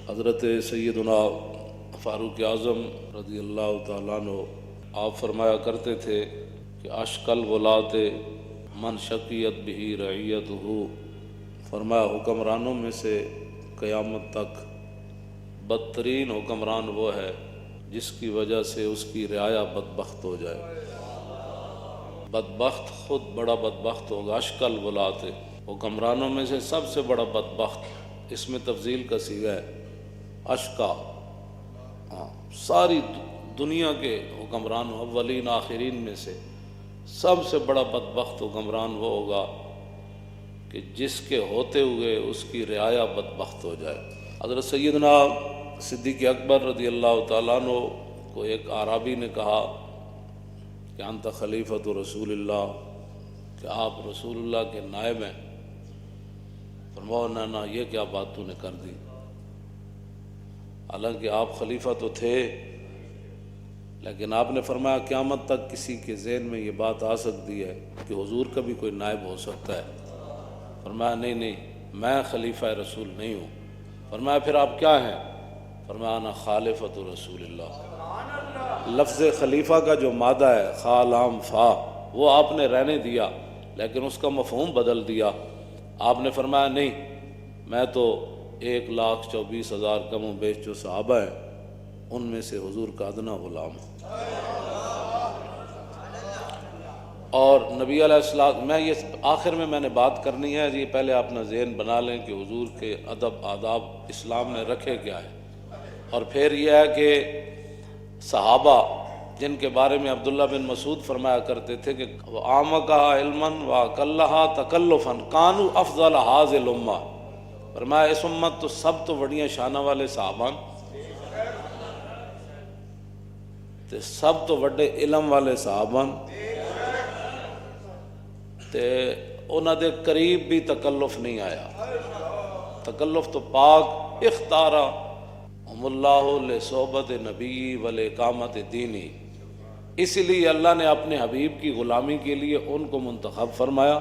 حضرت سیدنا فاروق اعظم رضی اللہ تعالیٰ عنہ آپ فرمایا کرتے تھے کہ اشکل ولات من شقیت بہی رعیت ہو، فرمایا حکمرانوں میں سے قیامت تک بدترین حکمران وہ ہے جس کی وجہ سے اس کی رعایا بدبخت ہو جائے۔ بدبخت خود بڑا بدبخت ہوگا۔ اشکل ولات حکمرانوں میں سے سب سے بڑا بدبخت، اس میں تفضیل کا صیغہ ہے اشکا۔ ساری دنیا کے حکمران اولین آخرین میں سے سب سے بڑا بدبخت حکمران وہ ہوگا کہ جس کے ہوتے ہوئے اس کی رعایا بدبخت ہو جائے۔ حضرت سیدنا صدیق اکبر رضی اللہ تعالیٰ عنہ کو ایک اعرابی نے کہا کہ انت خلیفۃ رسول اللہ، کہ آپ رسول اللہ کے نائب ہیں۔ فرمایا نہ یہ کیا بات تو نے کر دی، حالانکہ آپ خلیفہ تو تھے، لیکن آپ نے فرمایا قیامت تک کسی کے ذہن میں یہ بات آ سکتی ہے کہ حضور کا بھی کوئی نائب ہو سکتا ہے۔ فرمایا نہیں میں خلیفہ رسول نہیں ہوں۔ فرمایا پھر آپ کیا ہیں؟ فرمایا انا خالفۃ رسول اللہ۔ لفظ خلیفہ کا جو مادہ ہے خا لام فا، وہ آپ نے رہنے دیا لیکن اس کا مفہوم بدل دیا۔ آپ نے فرمایا نہیں، میں تو 1,24,000 کم و بیش جو صحابہ ہیں ان میں سے حضور کا ادنا غلام ہوں۔ اور نبی علیہ السلام، میں یہ آخر میں نے بات کرنی ہے، یہ پہلے اپنا ذہن بنا لیں کہ حضور کے ادب آداب اسلام نے رکھے کیا ہے، اور پھر یہ ہے کہ صحابہ جن کے بارے میں عبداللہ بن مسعود فرمایا کرتے تھے کہ وَعَامَقَهَا عِلْمًا وَأَقَلَّهَا تَكَلُّفًا كَانُوا أَفْضَلَ هَذِهِ الْأُمَّةِ۔ فرمایا اس امت تو سب تو بڑیاں شانہ والے صحابان تے سب تو بڑے علم والے صحابان تے انہاں دے قریب بھی تکلف نہیں آیا۔ تکلف تو پاک اختارا ہم اللہ لصحبت نبی ولاقامت دینی، اس لیے اللہ نے اپنے حبیب کی غلامی کے لیے ان کو منتخب فرمایا،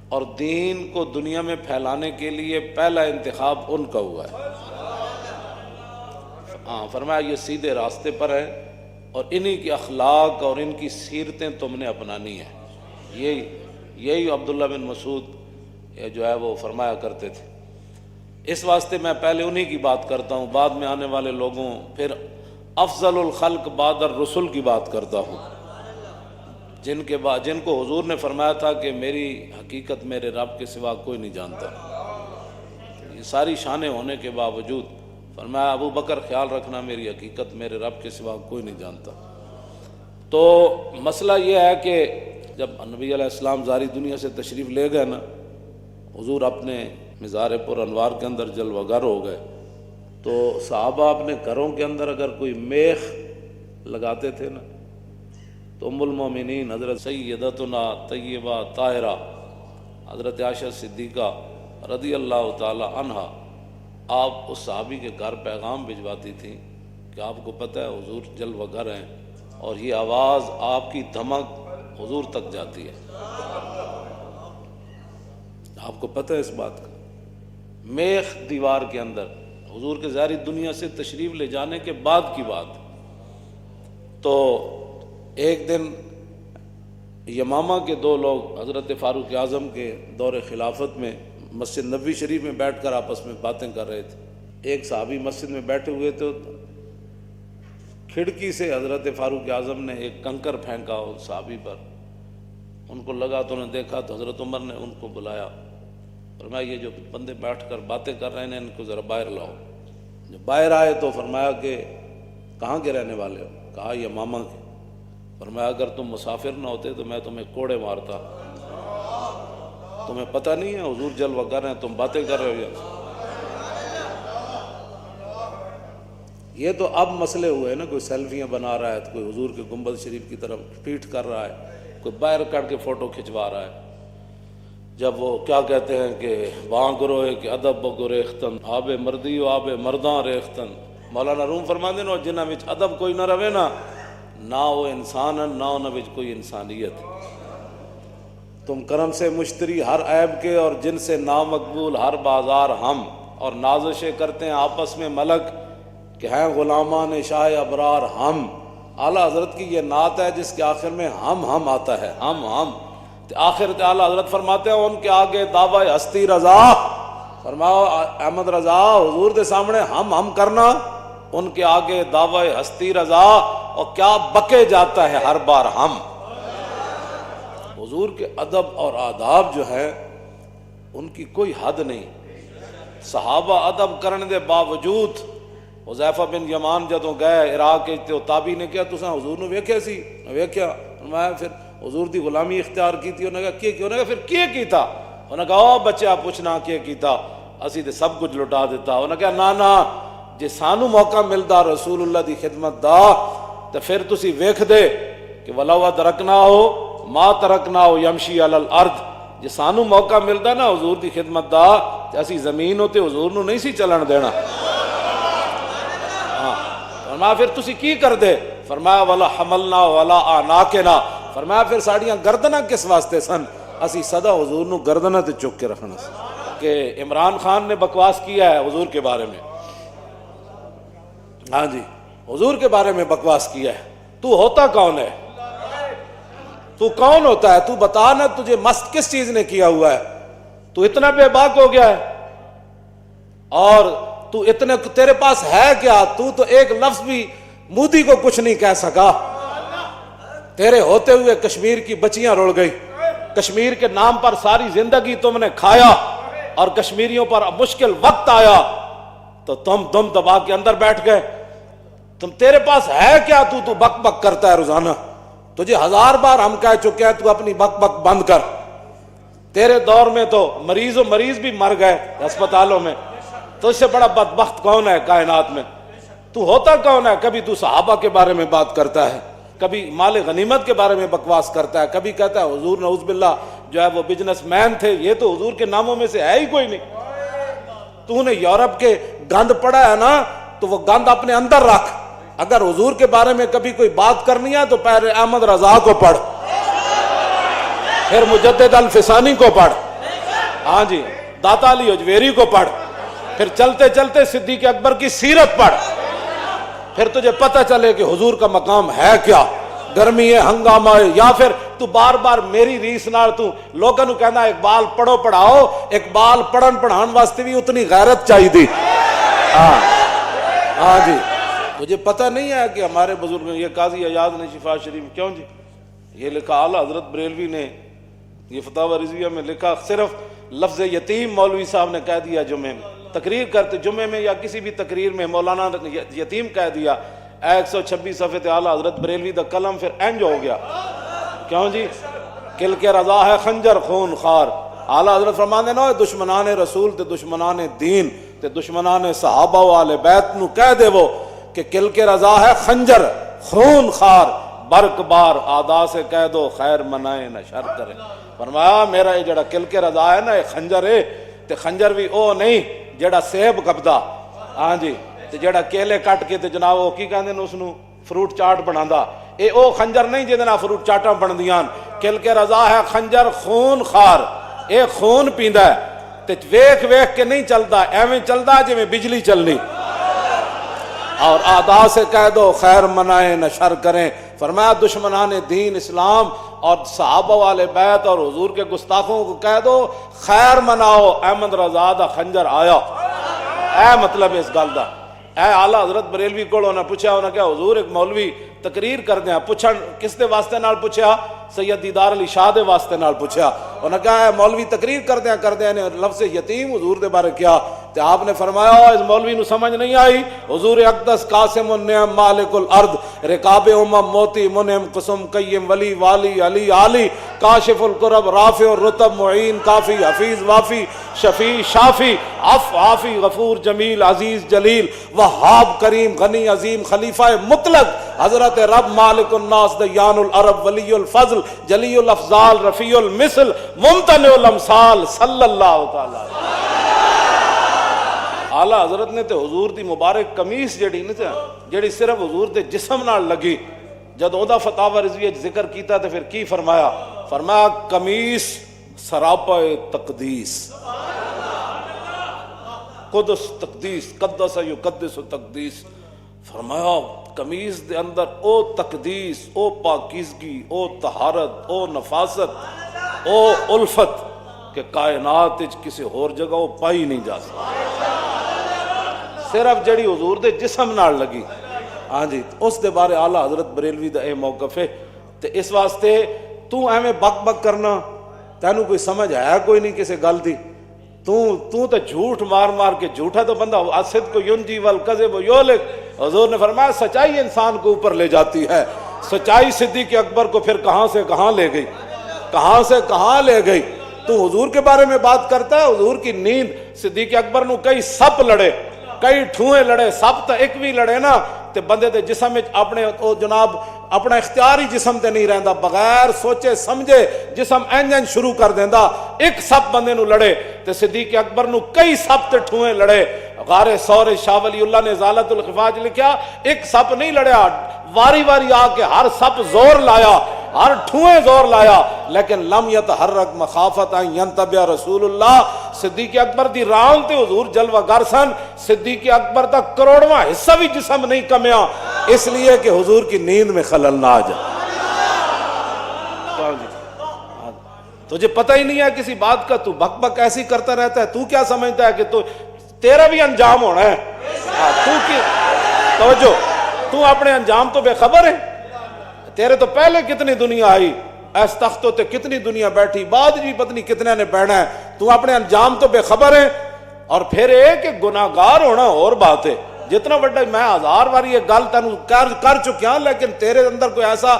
اور دین کو دنیا میں پھیلانے کے لیے پہلا انتخاب ان کا ہوا ہے۔ فرمایا یہ سیدھے راستے پر ہے اور انہی کی اخلاق اور ان کی سیرتیں تم نے اپنانی ہیں۔ یہی عبداللہ بن مسعود جو ہے وہ فرمایا کرتے تھے۔ اس واسطے میں پہلے انہی کی بات کرتا ہوں، بعد میں آنے والے لوگوں، پھر افضل الخلق بعد الرسل کی بات کرتا ہوں، جن کو حضور نے فرمایا تھا کہ میری حقیقت میرے رب کے سوا کوئی نہیں جانتا۔ یہ ساری شانیں ہونے کے باوجود فرمایا ابو بکر خیال رکھنا میری حقیقت میرے رب کے سوا کوئی نہیں جانتا۔ تو مسئلہ یہ ہے کہ جب نبی علیہ السلام ظاہری دنیا سے تشریف لے گئے نا، حضور اپنے مزار پر انوار کے اندر جلوہ گر ہو گئے، تو صحابہ اپنے گھروں کے اندر اگر کوئی میخ لگاتے تھے نا، تو ام المومنین حضرت سیدتنا طیبہ طاہرہ حضرت عائشہ صدیقہ رضی اللہ تعالی عنہا، آپ اس صحابی کے گھر پیغام بھجواتی تھیں کہ آپ کو پتہ ہے حضور جلوہ گر ہیں، اور یہ آواز آپ کی دھمک حضور تک جاتی ہے۔ آپ کو پتہ ہے اس بات کا؟ میخ دیوار کے اندر حضور کے ظاہری دنیا سے تشریف لے جانے کے بعد کی بات۔ تو ایک دن یمامہ کے دو لوگ حضرت فاروق اعظم کے دور خلافت میں مسجد نبوی شریف میں بیٹھ کر آپس میں باتیں کر رہے تھے۔ ایک صحابی مسجد میں بیٹھے ہوئے تو کھڑکی سے حضرت فاروق اعظم نے ایک کنکر پھینکا اس صحابی پر، ان کو لگا تو انہوں نے دیکھا تو حضرت عمر نے ان کو بلایا، فرمایا یہ جو بندے بیٹھ کر باتیں کر رہے ہیں ان کو ذرا باہر لاؤ۔ جب باہر آئے تو فرمایا کہ کہاں کے رہنے والے ہو؟ کہا یمامہ کے۔ فرمایا اگر تم مسافر نہ ہوتے تو میں تمہیں کوڑے مارتا، تمہیں پتہ نہیں ہے حضور جلوہ گر ہیں، تم باتیں کر رہے ہو۔ یہ تو اب مسئلے ہوئے نا، کوئی سیلفیاں بنا رہا ہے، تو کوئی حضور کے گنبد شریف کی طرف پیٹ کر رہا ہے، کوئی باہر کر کے فوٹو کھنچوا رہا ہے۔ جب وہ کیا کہتے ہیں کہ وہاں گروہ کہ ادب و گریختن آب مردی و آب مرداں ریختن، مولانا روم فرماندے نو جنہاں وچ ادب کوئی نہ رہے نا، نہ وہ انسان ہے نہ انہاں وچ کوئی انسانیت۔ تم کرم سے مشتری ہر عیب کے اور جن سے نامقبول ہر بازار ہم، اور نازشیں کرتے ہیں آپس میں ملک کہ ہیں غلامان شاہ ابرار ہم. اعلیٰ حضرت کی یہ نعت ہے جس کے آخر میں ہم آتا ہے. ہم آخر اعلیٰ حضرت فرماتے ہیں ان کے آگے دعوی ہستی رضا. فرماؤ احمد رضا حضور کے سامنے ہم کرنا، ان کے آگے دعوی ہستی رضا، اور کیا بکے جاتا ہے ہر بار ہم. حضور کے ادب اور آداب جو ہے ان کی کوئی حد نہیں. صحابہ ادب کرنے دے باوجود حذیفہ بن یمان جدوں گئے عراق تے تابعی نے کہا تساں حضور نو ویکھیا سی؟ ویکھیا. فرمایا پھر حضور دی غلامی اختیار کیتی؟ انہوں نے کہا کی؟ انہوں نے کہا پھر کی کیتا؟ انہوں نے کہا او بچہ پوچھنا کی کیتا، اسی تے سب کچھ لٹا دیتا. انہوں نے کہا نا جے سانو موقع ملدا رسول اللہ دی خدمت دا تے پھر تسی ویکھ دے کہ ولو ترکنا ہو ما ترکنا ہو یمشی علی الارض. جے سانو موقع ملدا نا حضور دی خدمت دا تے اسی زمین تے حضور نو نہیں سی چلن دینا. فرمایا پھر تسی کی کر دے؟ فرمایا ولا حملنا ولا آناکنا. فرمایا پھر ساڑیاں گردناں کس واسطے سن؟ اسی صدا حضور نو گردناں تے چک کے رکھنا سی. کہ عمران خان نے بکواس کیا ہے حضور کے بارے میں. ہاں جی حضور کے بارے میں بکواس کیا ہے. تو ہوتا کون ہے؟ تو کون ہوتا ہے؟ تو بتا نا تجھے مست کس چیز نے کیا ہوا ہے؟ تو اتنا بے باک ہو گیا ہے اور تو اتنے تیرے پاس ہے کیا؟ تو ایک لفظ بھی مودی کو کچھ نہیں کہہ سکا. تیرے ہوتے ہوئے کشمیر کی بچیاں رڑ گئی، کشمیر کے نام پر ساری زندگی تم نے کھایا اور کشمیریوں پر مشکل وقت آیا تو تم دم دبا کے اندر بیٹھ گئے. تیرے پاس ہے کیا؟ تو بک بک کرتا ہے روزانہ. تجھے 1000 بار ہم کہہ چکے ہیں تو اپنی بک بک بند کر. تیرے دور میں تو مریض بھی مر گئے ہسپتالوں میں. تو اس سے بڑا بدبخت کون ہے کائنات میں؟ تو ہوتا کون ہے؟ کبھی تو صحابہ کے بارے میں بات کرتا ہے، کبھی مال غنیمت کے بارے میں بکواس کرتا ہے، کبھی کہتا ہے حضور نعوذ باللہ جو ہے وہ بزنس مین تھے. یہ تو حضور کے ناموں میں سے ہے ہی کوئی نہیں. تو نے یورپ کے گند پڑا ہے نا تو وہ گند اپنے اندر رکھ. اگر حضور کے بارے میں کبھی کوئی بات کرنی ہے تو پہلے احمد رضا کو پڑھ، پھر مجدد الفسانی کو پڑھ، ہاں جی داتا علی اجویری کو پڑھ، پھر چلتے چلتے صدیق اکبر کی سیرت پڑھ. پھر تجھے پتہ چلے کہ حضور کا مقام ہے کیا. گرمی ہے، ہنگامہ ہے، یا پھر تو بار بار میری ریس نال تو لوگوں نو کہنا اقبال پڑھو پڑھاؤ. اقبال پڑھن پڑھان واسطے بھی اتنی غیرت چاہیے دی. ہاں جی تجھے پتہ نہیں ہے کہ ہمارے بزرگ یہ قاضی ایاز نے شفا شریف کیوں جی یہ لکھا، اعلیٰ حضرت بریلوی نے یہ فتاوی رضویہ میں لکھا، صرف لفظ یتیم مولوی صاحب نے کہہ دیا جمعے میں تقریر کرتے، جمعے میں یا کسی بھی تقریر میں مولانا یتیم کہہ دیا. 126 صفحے تے اعلیٰ حضرت بریلوی دا قلم پھر انج ہو گیا. کیوں جی؟ کل کے رضا ہے خنجر خون خار. اعلیٰ حضرت فرماندے نا دشمنان رسول تے دشمنان دین تے دشمنان صحابہ و آل بیت نو کہہ دے وہ کہ کل کے رضا ہے خنجر خون خار، برق بار آدا سے کہہ دو خیر منائے نہ شر کرے. فرمایا میرا یہ جڑا کل کے رضا ہے نا یہ خنجر ہے تے خنجر بھی او نہیں جڑا سیب کبدا، ہاں جی تے جڑا کیلے کٹ کے تے جناب وہ کی کہندے نے اس نو فروٹ چاٹ بناندا. اے او خنجر نہیں جے نال فروٹ چاٹاں بندیاں. کل کے رضا ہے خنجر خون خار، اے خون پیندا ہے تے ویکھ ویکھ کے نہیں چلدا، ایویں چلدا جویں بجلی چلنی. اور آدا سے کہہ دو خیر منائے نہ شر کریں. فرمایا دشمنان دین اسلام اور صحابہ والے بیت اور حضور کے گستاخوں کو کہہ دو خیر مناؤ، احمد رضا دا خنجر آیا. اے مطلب اس گل دا اے اعلیٰ حضرت بریلوی کو انہوں نے پوچھا، انہوں نے کہا حضور ایک مولوی تقریر کر دیا. پوچھن کس دے واسطے نال پوچھا؟ سید دیدار علی شاہ دے واسطے نال پوچھا. انہوں نے کہا اے مولوی تقریر کر دیا نے لفظ یتیم حضور دے بارے کیا. تے آپ نے فرمایا اس مولوی نو سمجھ نہیں آئی. حضور اقدس قاسم النعم مالک الارض رکاب امم موتی منعم قسم قیم ولی والی علی عالی کاشف القرب رافع الرتب معین کافی حفیظ وافی شفیع شافی عف عافی غفور جمیل عزیز جلیل وہاب کریم غنی عظیم خلیفہ مطلق حضرت رب مالک الناس دیان العرب ولی الفضل جلی الافضال رفیع المثل ممتنع الامثال صلی اللہ تعالی. اعلیٰ حضرت نے تے حضور دی مبارک قمیص جڑی نا جڑی صرف حضور دے جسم نال لگی جد او دا فتاوی رضویہ ذکر کیتا تے پھر کی فرمایا؟ فرمایا قمیص سراپا تقدیس. قدس تقدیس، قدس یقدس تقدیس، فرمایا قمیض دے اندر او تقدیس، او پاکیزگی، او طہارت، او نفاست، او الفت کہ کائنات وچ کسی اور جگہ وہ پائی نہیں جا سکتی، صرف جڑی حضور دے جسم نال لگی۔ ہاں جی، اس دے بارے اعلیٰ حضرت بریلوی دا اے موقف ہے۔ تے اس واسطے تو ایویں بک بک کرنا، تینوں کوئی سمجھ آیا کوئی نہیں کسی گل دی، تو جھوٹ مار مار کے، جھوٹا تو بندہ الصدق ینجی والکذب یہلک، حضور نے فرمایا سچائی انسان کو اوپر لے جاتی ہے۔ سچائی صدیق اکبر کو پھر کہاں سے کہاں لے گئی، کہاں سے کہاں لے گئی۔ تو حضور کے بارے میں بات کرتا ہے، حضور کی نیند صدیق اکبر نو کئی سپ لڑے، کئی ٹھوئے لڑے، سپ تو ایک بھی لڑے نا تے بندے دے جسم میں اپنے او جناب اپنا اختیاری جسم تے نہیں رہندا، بغیر سوچے سمجھے جسم انجن شروع کر دیندا۔ ایک سپ بندے نو لڑے تے صدیق اکبر نو کئی سپ تے ٹھوئے لڑے۔ غار ثور شاہ ولی اللہ نے ازالۃ الخفاج لکھیا، ایک سپ نہیں لڑیا، واری واری آ کے ہر سپ زور لایا، ہر ٹھوئے زور لایا، لیکن لم یتحرک مخافت ان ینتبہ رسول اللہ۔ صدیق اکبر دی ران تے حضور جلوہ گر سن، صدیق اکبر دا کروڑواں حصہ بھی جسم نہیں کمیا، اس لیے کہ حضور کی نیند میں خلل نہ آ جائے۔ تجھے پتہ ہی نہیں ہے کسی بات کا، تو بک بک ایسی کرتا رہتا ہے، تو کیا سمجھتا ہے کہ تو تیرا بھی انجام ہونا ہے؟ تو کی توجہ، تو اپنے انجام تو بے خبر ہے، تیرے تو پہلے کتنی دنیا آئی، اس تختوں تے کتنی دنیا بیٹھی، بعد جی پتنی کتنے نے بیٹھنا ہے، تو اپنے انجام تو بے خبر ہے۔ اور پھر ایک کہ گناہگار ہونا اور بات ہے، جتنا بڑا میں ہزار بار یہ گل تینوں کر چکیا، لیکن تیرے اندر کوئی ایسا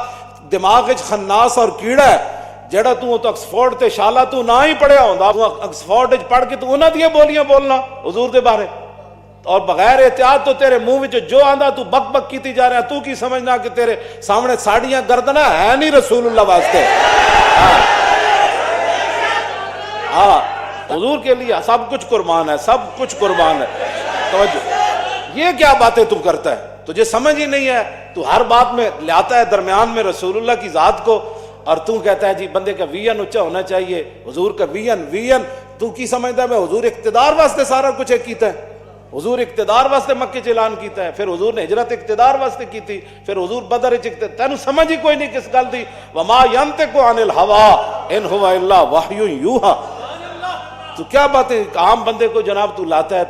دماغ وچ خناس اور کیڑا ہے جڑا تو آکسفورڈ تے شالا تو نہ ہی پڑھیا ہوندا، تو آکسفورڈ وچ پڑھ کے تو انہاں دی بولیاں بولنا حضور دے بارے، اور بغیر احتیاط تو تیرے منہ وچ جو آندا تو بک بک کیتی جا رہا ہے۔ تو کی سمجھنا کہ تیرے سامنے ساڑیاں گردنا ہے نہیں رسول اللہ واسطے؟ ہاں، حضور کے لیے سب کچھ قربان ہے، سب کچھ قربان ہے۔ توجہ، یہ کیا باتیں تو کرتا ہے، تجھے سمجھ ہی نہیں ہے، تو ہر بات میں لاتا ہے درمیان میں رسول اللہ کی ذات کو، اور تو کہتا ہے جی بندے کا وین اونچا ہونا چاہیے، حضور کا وین تو کی سمجھتا ہے میں حضور اقتدار واسطے سارا کچھ کیتا ہے، حضور اقتدار واسطے مکے چ اعلان کیتا ہے، پھر حضور نے ہجرت اقتدار واسطے کی تھی، پھر حضور بدر وچ تینوں سمجھ ہی کوئی نہیں کس گل دی۔ وما ینطق عن الہوا ان ہوا الا وحی یوحی۔ تو کیا باتیں عام بندے کو جناب تو لاتا ہے،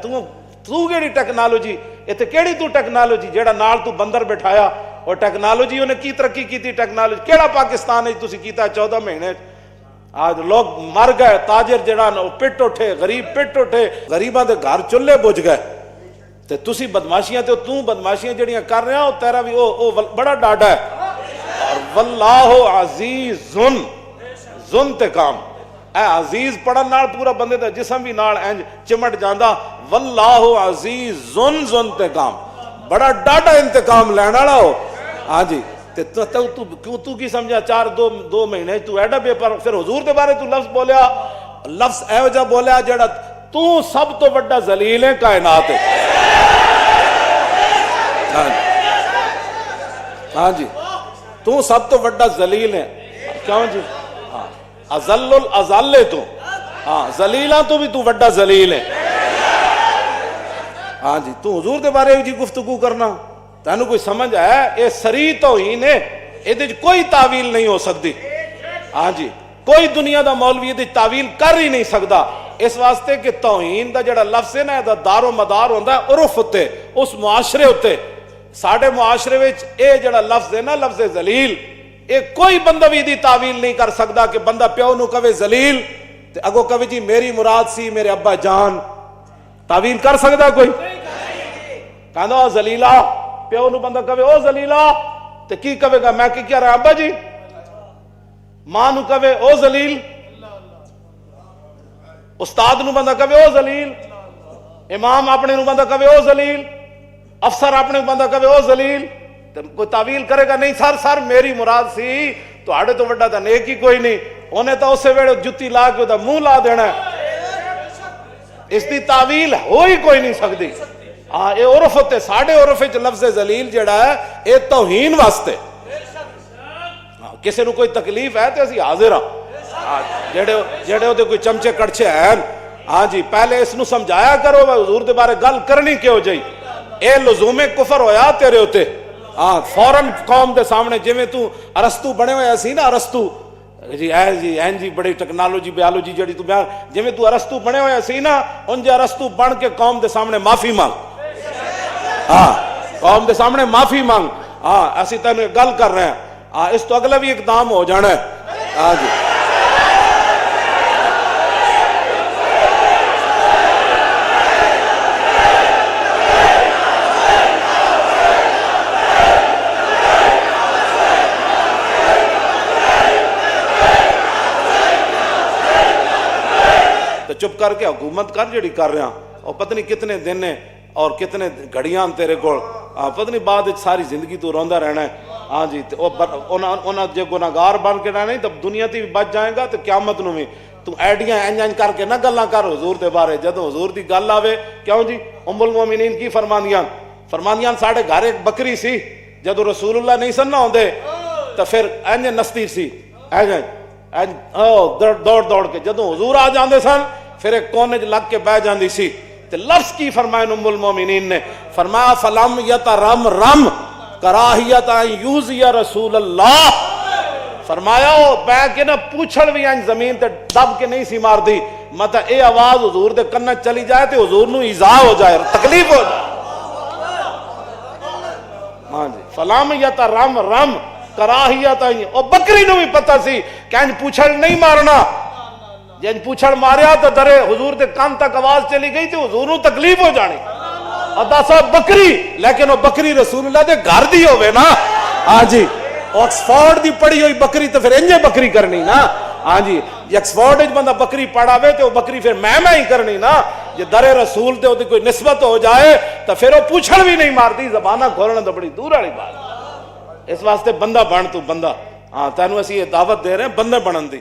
تو کیڑی ٹیکنالوجی، ایتھے کیڑی تو ٹیکنالوجی جیڑا نال تو بندر بٹھایا، اور ٹیکنالوجی انہیں کی ترقی کی تھی، ٹیکنالوجی کیڑا پاکستان ہے تسی کیتا 14 مہینے، آج لوگ مر گئے، تاجر جڑا پٹ اٹھے، غریب پٹ اٹھے، غریباں دے گھر چولہے بجھ گئے، تے تسی بدماشیاں تے تو بدماشیاں جڑیاں کر رہے ہو، تیرا بھی او بڑا ڈاڈا ہے۔ اور واللہ عزیز ذو انتقام، اے عزیز پڑھن نال پورا بندے دا جسم بھی نال انج چمٹ جاندا، واللہ عزیز ذو انتقام، بڑا ڈاڈا انتقام لینا والا ہو۔ ہاں جی، تو کی سمجھا 2 مہینے تو ایڈا بے پر، پھر حضور دے بارے تو لفظ بولیا، لفظ ایو جا بولیا جڑا تو سب تو بڑا ذلیل ہے کائنات ہے۔ ہاں جی، تو سب تو بڑا ذلیل ہے، کیوں جی؟ ہاں، اذل الاذل تو، ہاں ذلیلاں تو بھی تو بڑا ذلیل ہے۔ ہاں جی، تو حضور دے بارے جی گفتگو کرنا، تینوں کوئی سمجھ ہے؟ یہ سری توہین ہے، یہ کوئی تعویل نہیں ہو سکتی۔ ہاں جی، کوئی دنیا دا مولوی یہ تعویل کر ہی نہیں سکتا، اس واسطے کہ توہین دا جڑا لفظ ہے نا، دا دار و مدار ہوندا ہے عرف ہوتے، اس معاشرے ہوتے۔ ساڈے معاشرے وچ اے جڑا لفظ ہے نا، لفظ ذلیل، اے کوئی بندہ بھی دی تعویل نہیں کر سکتا کہ بندہ پیو نو کہے ذلیل تے اگو کہے جی میری مراد سی میرے ابا جان، تعویل کر سکتا کوئی؟ کہندا او ذلیلا، پیو نو بندہ کہے او ذلیلا تے کی کہے گا؟ میں کی کہہ رہا ابا جی؟ ماں نو کہے او ذلیل، استاد نو بندہ کہے او ذلیل، امام اپنے نو بندہ کہے او ذلیل، افسر اپنے بندہ کہے او ذلیل، کوئی تعویل کرے گا نہیں سر میری مراد سی، تو آڑے تو وڈا تا نیک ہی کوئی نہیں، انہیں تو اسے ویڑے جتی لا کے دا منہ لا دینا ہے، اس دی تعویل ہو ہی کوئی نہیں سکتی۔ ہاں، اے عرف ہوتے، ساڑھے عرف وچ لفظ ذلیل جڑا ہے اے توہین واسطے، کسی نو کوئی تکلیف ہے تو اسی حاضر ہاں، جڑے ہوتے کوئی چمچے کڑچے ہیں ہاں جی پہلے اس نو سمجھایا کرو حضور دے بارے گل کرنی کیوں جائی اے لزوم کفر ہویا تیرے ہوتے ہاں فوراً قوم دے سامنے جویں تو ارسطو بنے ہوئے سی نا ارسطو جی بڑی ٹیکنالوجی بیالوجی جڑی تو بیان جویں تو ارسطو بنے ہوئے سی نا انج ارسطو بن کے قوم دے سامنے معافی مانگ ہاں قوم دے سامنے معافی مانگ ہاں اسی تینوں گل کر رہے ہیں ہاں اس تو اگلا بھی اقدام ہو جانا ہے ہاں جی چپ کر کے حکومت کر جڑی کر رہا اور پتہ نہیں کتنے دن نے اور کتنے گھڑیاں تیرے کو پتہ نہیں بعد ساری زندگی تو روندا رہنا ہے ہاں جی انہاں جے گناہگار بن کے رہنا تو دنیا تے بھی بچ جائے گا تو قیامت نو بھی تو ایڈیاں انج کر کے نہ گلاں کر حضور دے بارے جدوں حضور دی گل آوے کیوں جی ام المومنین کی فرماندیاں ساڈے گھر ایک بکری سی جدوں رسول اللہ نہیں سن نہ ہوندے تو پھر انج نستی سی دوڑ کے جدوں حضور آ جاندے سن پھر ایک کونے لگ کے بہ جاندی سی تے لفظ کی فرمایا ام المومنین نے فرمایا فلم یترم رم کراہیت ان یوزی رسول اللہ فرمایا او بہ کے نہ پوچھڑ بھی ان زمین تے دب کے نہیں سی مار دی مت اے آواز حضور دے کن چلی جائے تے حضور نو ایذا ہو جائے تکلیف ہو جائے ہاں جی فلم یترم رم کراہیت او بکری نو بھی پتہ سی کہ ان پوچھڑ نہیں مارنا جن پوچھڑ ماریا تو درے حضور دے کان تک آواز چلی گئی تو حضور نو تکلیف ہو جانی ادا صاحب بکری لیکن وہ بکری رسول اللہ دے گھر دی ہوئے نا ہاں جی آکسفورڈ دی پڑی ہوئی بکری تو پھر انجے بکری کرنی نا ہاں جی آکسفورڈ وچ بندہ بکری پڑھا ہوئے تو وہ بکری پھر میں ہی کرنی نا جے درے رسول تے کوئی نسبت ہو جائے تو پھر وہ پوچھڑ بھی نہیں مارتی زبانہ کھولنا تو بڑی دور والی بات اس واسطے بندہ بن تو بندہ ہاں تینوں اسی یہ دعوت دے رہے ہیں بندے بنن دی